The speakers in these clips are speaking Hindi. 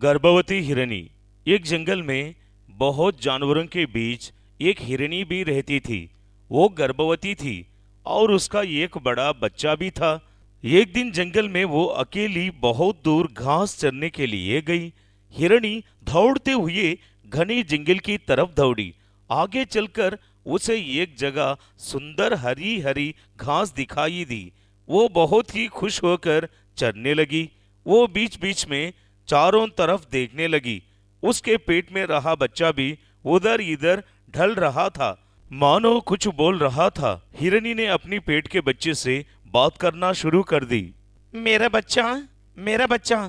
गर्भवती हिरनी। एक जंगल में बहुत जानवरों के बीच एक हिरनी भी रहती थी। वो गर्भवती थी और उसका एक बड़ा बच्चा भी था। एक दिन जंगल में वो अकेली बहुत दूर घास चरने के लिए गई। हिरनी दौड़ते हुए घने जंगल की तरफ दौड़ी। आगे चलकर उसे एक जगह सुंदर हरी हरी घास दिखाई दी। वो बहुत ही खुश होकर चरने लगी। वो बीच बीच में चारों तरफ देखने लगी। उसके पेट में रहा बच्चा भी उधर इधर ढल रहा था, मानो कुछ बोल रहा था। हिरनी ने अपनी पेट के बच्चे से बात करना शुरू कर दी। मेरा बच्चा, मेरा बच्चा,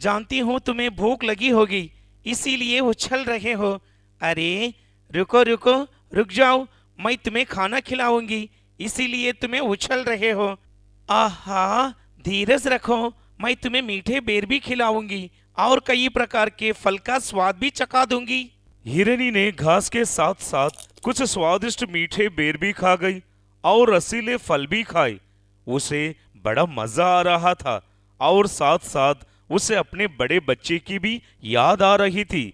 जानती हूँ तुम्हें भूख लगी होगी, इसीलिए उछल रहे हो। अरे रुको रुको, रुक जाओ, मैं तुम्हें खाना खिलाऊंगी, इसीलिए तुम्हें उछल रहे हो। आहा, धीरज रखो, मैं तुम्हें मीठे बेर भी खिलाऊंगी और कई प्रकार के फल का स्वाद भी चखा दूंगी। हिरनी ने घास के साथ साथ कुछ स्वादिष्ट मीठे बेर भी खा गई और रसीले फल भी खाए। उसे बड़ा मजा आ रहा था और साथ साथ उसे अपने बड़े बच्चे की भी याद आ रही थी।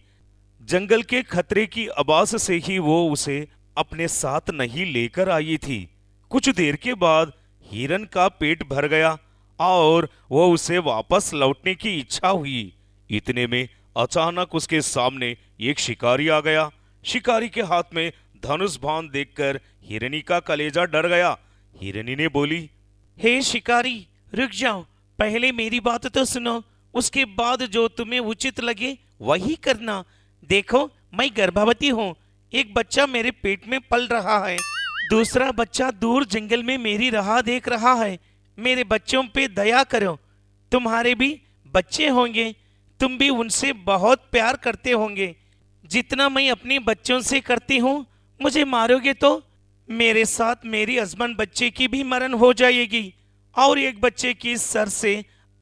जंगल के खतरे की आवाज से ही वो उसे अपने साथ नहीं लेकर आई थी। कुछ देर के बाद हिरन का पेट भर गया और वो उसे वापस लौटने की इच्छा हुई। इतने में अचानक उसके सामने एक शिकारी आ गया। शिकारी के हाथ में धनुष बाण देखकर हिरनी का कलेजा डर गया। हिरनी ने बोली, हे शिकारी, रुक जाओ, पहले मेरी बात तो सुनो, उसके बाद जो तुम्हें उचित लगे वही करना। देखो, मैं गर्भवती हूँ, एक बच्चा मेरे पेट में पल रहा है, दूसरा बच्चा दूर जंगल में मेरी राह देख रहा है। मेरे बच्चों पे दया करो, तुम्हारे भी बच्चे होंगे, तुम भी उनसे बहुत प्यार करते होंगे जितना मैं अपने बच्चों से करती हूँ। मुझे मारोगे तो मेरे साथ मेरी हस्बैंड बच्चे की भी मरण हो जाएगी और एक बच्चे की सर से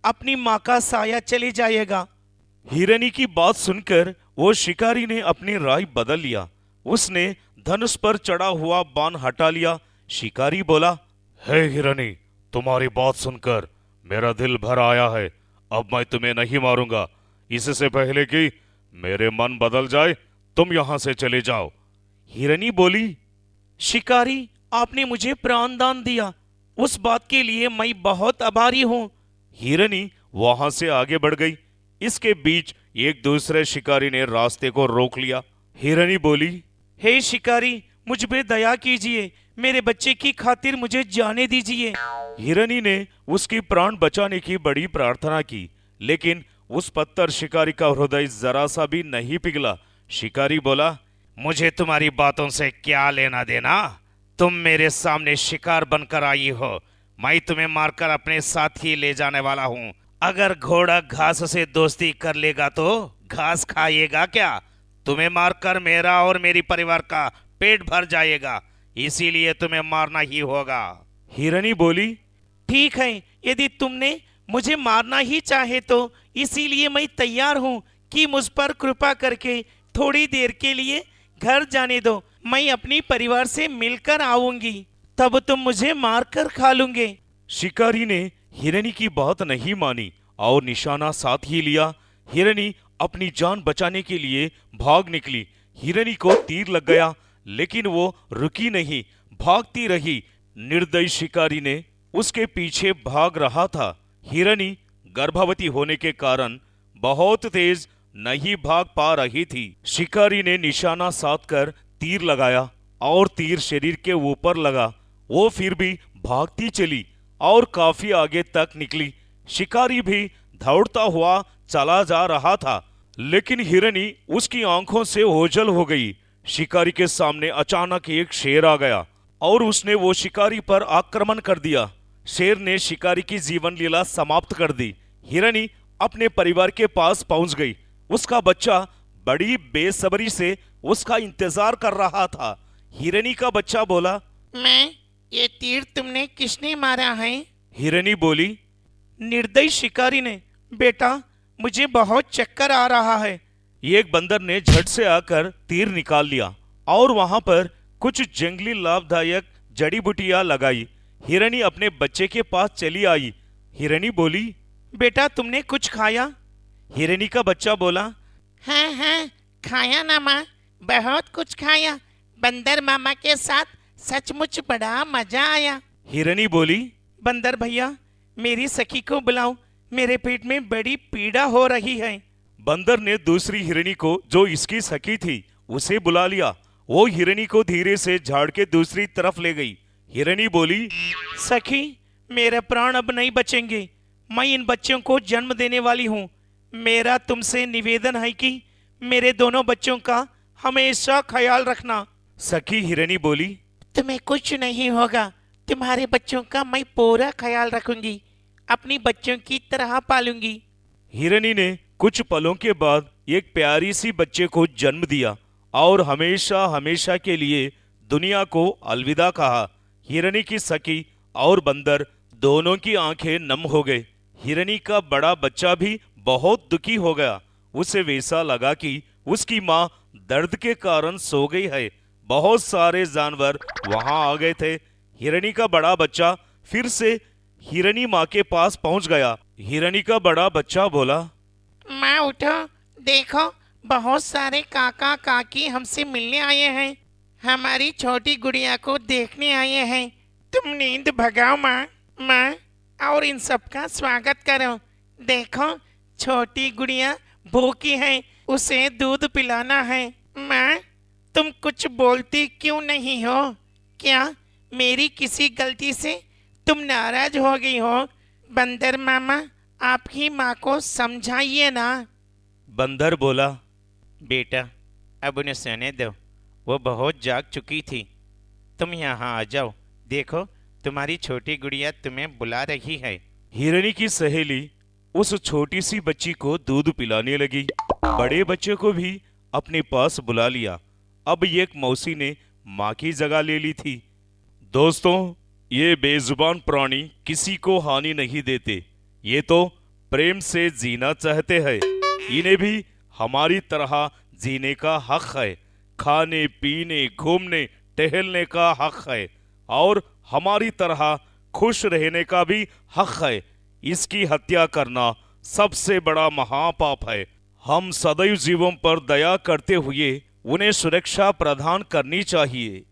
अपनी माँ का साया चले जाएगा। हिरनी की बात सुनकर वो शिकारी ने अपनी राय बदल लिया। उसने धनुष पर चढ़ा हुआ बाण हटा लिया। शिकारी बोला, हे हिरनी, तुम्हारी बात सुनकर मेरा दिल भर आया है। अब मैं तुम्हें नहीं मारूंगा। इससे पहले कि मेरे मन बदल जाए, तुम यहां से चले जाओ। हिरनी बोली, शिकारी, आपने मुझे प्राण दान दिया, उस बात के लिए मैं बहुत आभारी हूँ। हिरनी वहां से आगे बढ़ गई। इसके बीच एक दूसरे शिकारी ने रास्ते को रोक लिया। हिरनी बोली, हे शिकारी, मुझ पे दया कीजिए, मेरे बच्चे की खातिर मुझे जाने दीजिए। हिरनी ने उसकी प्राण बचाने की बड़ी प्रार्थना की, लेकिन उस पत्थर शिकारी का हृदय जरा सा भी नहीं पिघला। शिकारी बोला, मुझे तुम्हारी बातों से क्या लेना देना? तुम मेरे सामने शिकार बनकर आई हो, मैं तुम्हें मारकर अपने साथ ही ले जाने वाला हूँ। अगर घोड़ा घास से दोस्ती कर लेगा तो घास खाएगा क्या? तुम्हें मारकर मेरा और मेरी परिवार का पेट भर जाएगा, इसीलिए तुम्हें मारना ही होगा। हिरनी बोली, ठीक है, यदि तुमने मुझे मारना ही चाहे तो इसीलिए मैं तैयार हूँ कि मुझ पर कृपा करके थोड़ी देर के लिए घर जाने दो। मैं अपनी परिवार से मिलकर आऊंगी, तब तुम मुझे मारकर खा लूंगे। शिकारी ने हिरनी की बात नहीं मानी और निशाना साथ ही लिया। हिरनी अपनी जान बचाने के लिए भाग निकली। हिरनी को तीर लग गया, लेकिन वो रुकी नहीं, भागती रही। निर्दयी शिकारी ने उसके पीछे भाग रहा था। हिरनी गर्भवती होने के कारण बहुत तेज नहीं भाग पा रही थी। शिकारी ने निशाना साध कर तीर लगाया और तीर शरीर के ऊपर लगा। वो फिर भी भागती चली और काफी आगे तक निकली। शिकारी भी दौड़ता हुआ चला जा रहा था, लेकिन हिरनी उसकी आंखों से ओझल हो गई। शिकारी के सामने अचानक एक शेर आ गया और उसने वो शिकारी पर आक्रमण कर दिया। शेर ने शिकारी की जीवन लीला समाप्त कर दी। हिरनी अपने परिवार के पास पहुंच गई। उसका बच्चा बड़ी बेसब्री से उसका इंतजार कर रहा था। हिरनी का बच्चा बोला, मैं, ये तीर तुमने किसने मारा है? हिरनी बोली, निर्दयी शिकारी ने। बेटा, मुझे बहुत चक्कर आ रहा है। एक बंदर ने झट से आकर तीर निकाल लिया और वहां पर कुछ जंगली लाभदायक जड़ी बूटियां लगाई। हिरनी अपने बच्चे के पास चली आई। हिरनी बोली, बेटा, तुमने कुछ खाया? हिरनी का बच्चा बोला, हाँ हाँ, खाया ना माँ, बहुत कुछ खाया। बंदर मामा के साथ सचमुच बड़ा मजा आया। हिरनी बोली, बंदर भैया, मेरी सखी को बुलाओ, मेरे पेट में बड़ी पीड़ा हो रही है। बंदर ने दूसरी हिरनी को, जो इसकी सखी थी, उसे बुला लिया। वो हिरनी को धीरे से झाड़ के दूसरी तरफ ले गई। हिरनी बोली, सखी, मेरे प्राण अब नहीं बचेंगे। मैं इन बच्चों को जन्म देने वाली हूँ। मेरा तुमसे निवेदन है कि मेरे दोनों बच्चों का हमेशा ख्याल रखना। सखी हिरनी बोली, तुम्हें कुछ नहीं होगा, तुम्हारे बच्चों का मैं पूरा ख्याल रखूंगी, अपनी बच्चों की तरह पालूंगी। हिरनी ने कुछ पलों के बाद एक प्यारी सी बच्चे को जन्म दिया और हमेशा हमेशा के लिए दुनिया को अलविदा कहा। हिरनी की सखी और बंदर दोनों की आंखें नम हो गए। हिरनी का बड़ा बच्चा भी बहुत दुखी हो गया। उसे वैसा लगा कि उसकी माँ दर्द के कारण सो गई है। बहुत सारे जानवर वहां आ गए थे। हिरनी का बड़ा बच्चा फिर से हिरनी माँ के पास पहुंच गया। हिरनी का बड़ा बच्चा बोला, माँ उठो, देखो बहुत सारे काका काकी हमसे मिलने आए हैं। हमारी छोटी गुड़िया को देखने आए हैं। तुम नींद भगाओ माँ। माँ, और इन सबका स्वागत करो। देखो छोटी गुड़िया भूखी है, उसे दूध पिलाना है। माँ, तुम कुछ बोलती क्यों नहीं हो? क्या मेरी किसी गलती से तुम नाराज हो गई हो? बंदर मामा, आपकी माँ को समझाइए ना। बंदर बोला, बेटा, अब उन्हें सोने दो, वो बहुत जाग चुकी थी। तुम यहाँ आ जाओ, देखो तुम्हारी छोटी गुड़िया तुम्हें बुला रही है। हिरनी की सहेली उस छोटी सी बच्ची को दूध पिलाने लगी। बड़े बच्चे को भी अपने पास बुला लिया। अब एक मौसी ने माँ की जगह ले ली थी। दोस्तों, ये बेजुबान प्राणी किसी को हानि नहीं देते। ये तो प्रेम से जीना चाहते हैं। इन्हें भी हमारी तरह जीने का हक है। खाने पीने घूमने टहलने का हक है और हमारी तरह खुश रहने का भी हक है। इसकी हत्या करना सबसे बड़ा महापाप है। हम सदैव जीवों पर दया करते हुए उन्हें सुरक्षा प्रदान करनी चाहिए।